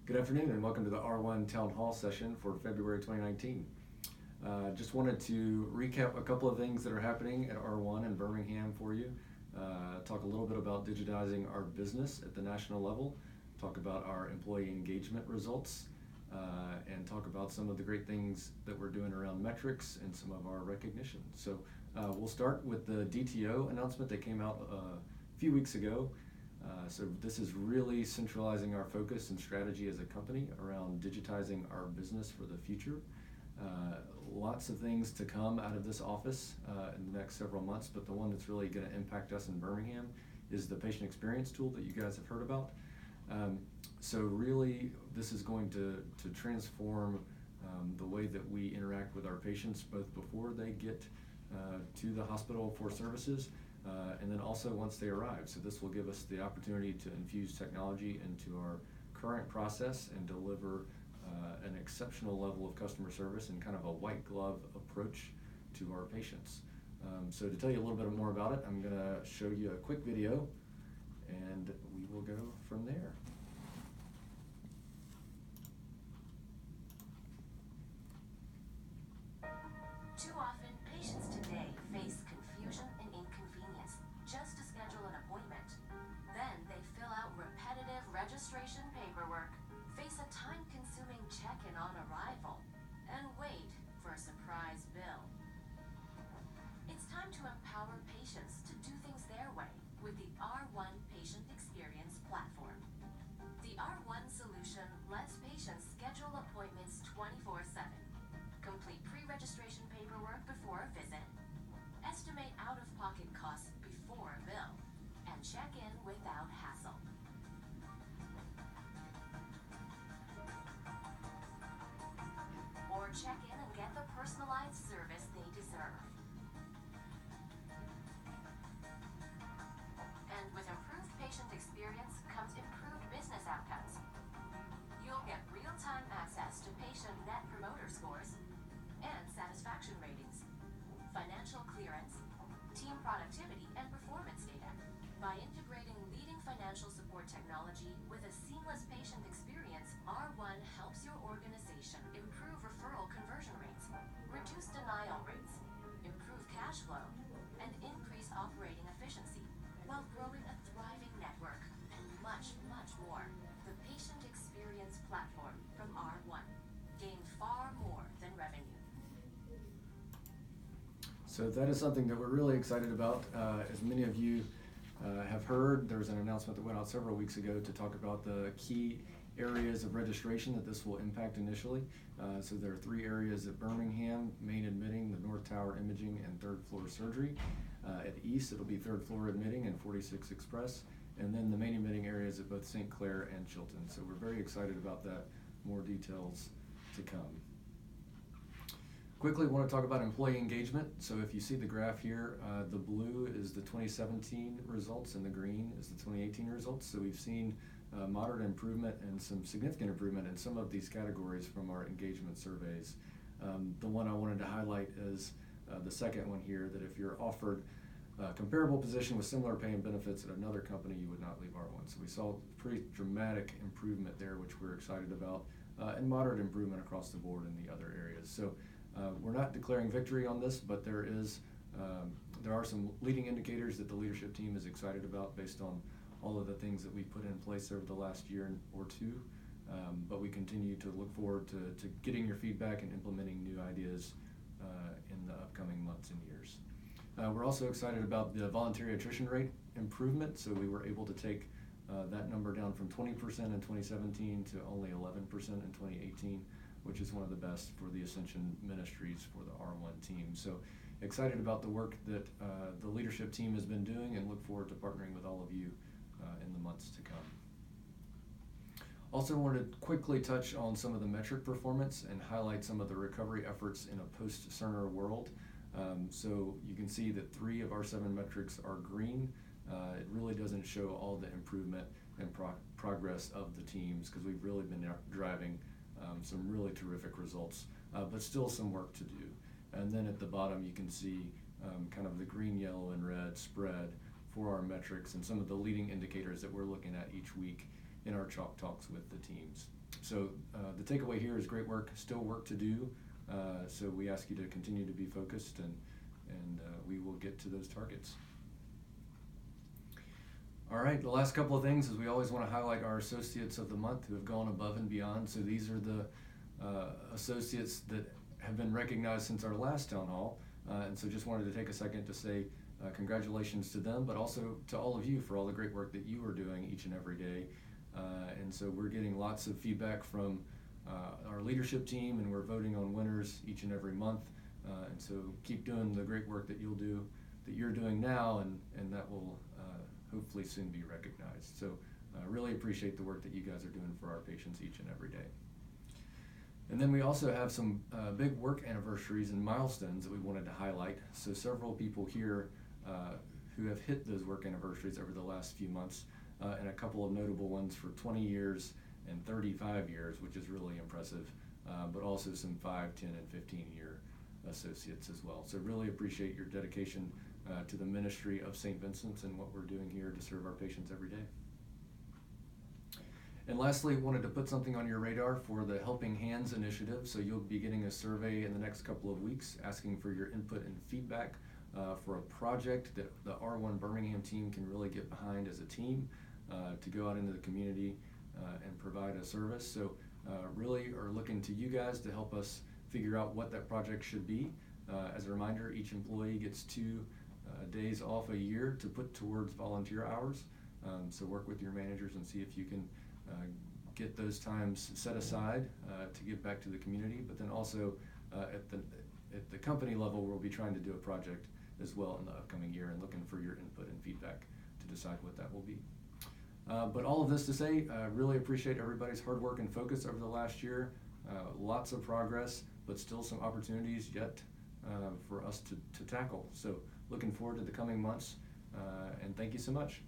Good afternoon and welcome to the R1 Town Hall session for February 2019. Just wanted to recap a couple of things that are happening at R1 in Birmingham for you. Talk a little bit about digitizing our business at the national level, talk about our employee engagement results, and talk about some of the great things that we're doing around metrics and some of our recognition. So we'll start with the DTO announcement that came out a few weeks ago. So this is really centralizing our focus and strategy as a company around digitizing our business for the future. Lots of things to come out of this office in the next several months, but the one that's really going to impact us in Birmingham is the patient experience tool that you guys have heard about. So really, this is going to transform the way that we interact with our patients, both before they get to the hospital for services, and then also once they arrive. So this will give us the opportunity to infuse technology into our current process and deliver an exceptional level of customer service and kind of a white glove approach to our patients. So to tell you a little bit more about it, I'm going to show you a quick video and we will go from there. Too often, patients today face confusion and inconvenience just to schedule an appointment. Then they fill out repetitive registration paperwork, face a time-consuming check-in on arrival, and wait for a surprise bill. It's time to empower patients to do things their way with the R1 Patient Experience Platform. The R1 solution lets patients schedule appointments 24/7. Complete pre-registration paperwork before a visit, estimate out-of-pocket costs before a bill, and check in without hassle. Or check in and get the personalized service they deserve. And with improved patient experience comes improved business outcomes. You'll get real-time access to patient net promoter scores and satisfaction ratings, financial clearance, team productivity, and performance data. By integrating leading financial support technology with a seamless patient experience, R1 helps your organization improve referral conversion rates, reduce denial rates, improve cash flow, and increase operating efficiency, while growing a thriving network, and much, much more. The Patient Experience Platform from R1. Gain far more than revenue. So that is something that we're really excited about. As many of you have heard, there was an announcement that went out several weeks ago to talk about the key areas of registration that this will impact initially. So there are 3 areas at Birmingham: main admitting, the North Tower imaging, and 3rd floor surgery. At the east, it'll be 3rd floor admitting and 46 Express, and then the main admitting areas at both St. Clair and Chilton. So we're very excited about that. More details to come. Quickly, want to talk about employee engagement. So if you see the graph here, the blue is the 2017 results and the green is the 2018 results. So we've seen moderate improvement and some significant improvement in some of these categories from our engagement surveys. The one I wanted to highlight is the second one here, that if you're offered a comparable position with similar pay and benefits at another company, you would not leave R1. So we saw pretty dramatic improvement there, which we're excited about, and moderate improvement across the board in the other areas. So we're not declaring victory on this, but there are some leading indicators that the leadership team is excited about based on all of the things that we put in place over the last year or two. But we continue to look forward to getting your feedback and implementing new ideas in the upcoming months and years. We're also excited about the voluntary attrition rate improvement. So we were able to take that number down from 20% in 2017 to only 11% in 2018, which is one of the best for the Ascension Ministries for the R1 team. So excited about the work that the leadership team has been doing and look forward to partnering with all of you in the months to come. Also wanted to quickly touch on some of the metric performance and highlight some of the recovery efforts in a post-Cerner world. So you can see that 3 of our 7 metrics are green. It really doesn't show all the improvement and progress of the teams because we've really been driving some really terrific results, but still some work to do. And then at the bottom you can see kind of the green, yellow, and red spread for our metrics and some of the leading indicators that we're looking at each week in our chalk talks with the teams. So the takeaway here is great work, still work to do. So we ask you to continue to be focused, and we will get to those targets. All right, the last couple of things is we always want to highlight our associates of the month who have gone above and beyond. So these are the associates that have been recognized since our last town hall. And so just wanted to take a second to say congratulations to them, but also to all of you for all the great work that you are doing each and every day. And so we're getting lots of feedback from our leadership team, and we're voting on winners each and every month. And so keep doing the great work that you're doing now, and that will hopefully soon be recognized. So really appreciate the work that you guys are doing for our patients each and every day. And then we also have some big work anniversaries and milestones that we wanted to highlight. So several people here who have hit those work anniversaries over the last few months, and a couple of notable ones for 20 years and 35 years, which is really impressive, but also some 5, 10, and 15-year associates as well. So really appreciate your dedication to the ministry of St. Vincent's and what we're doing here to serve our patients every day. And lastly, wanted to put something on your radar for the Helping Hands initiative. So you'll be getting a survey in the next couple of weeks asking for your input and feedback for a project that the R1 Birmingham team can really get behind as a team to go out into the community and provide a service. So really are looking to you guys to help us figure out what that project should be. As a reminder, each employee gets 2 days off a year to put towards volunteer hours. So work with your managers and see if you can get those times set aside to give back to the community, but then also at the company level, we'll be trying to do a project as well in the upcoming year and looking for your input and feedback to decide what that will be. But all of this to say, really appreciate everybody's hard work and focus over the last year. Lots of progress, but still some opportunities yet for us to tackle. So looking forward to the coming months, and thank you so much.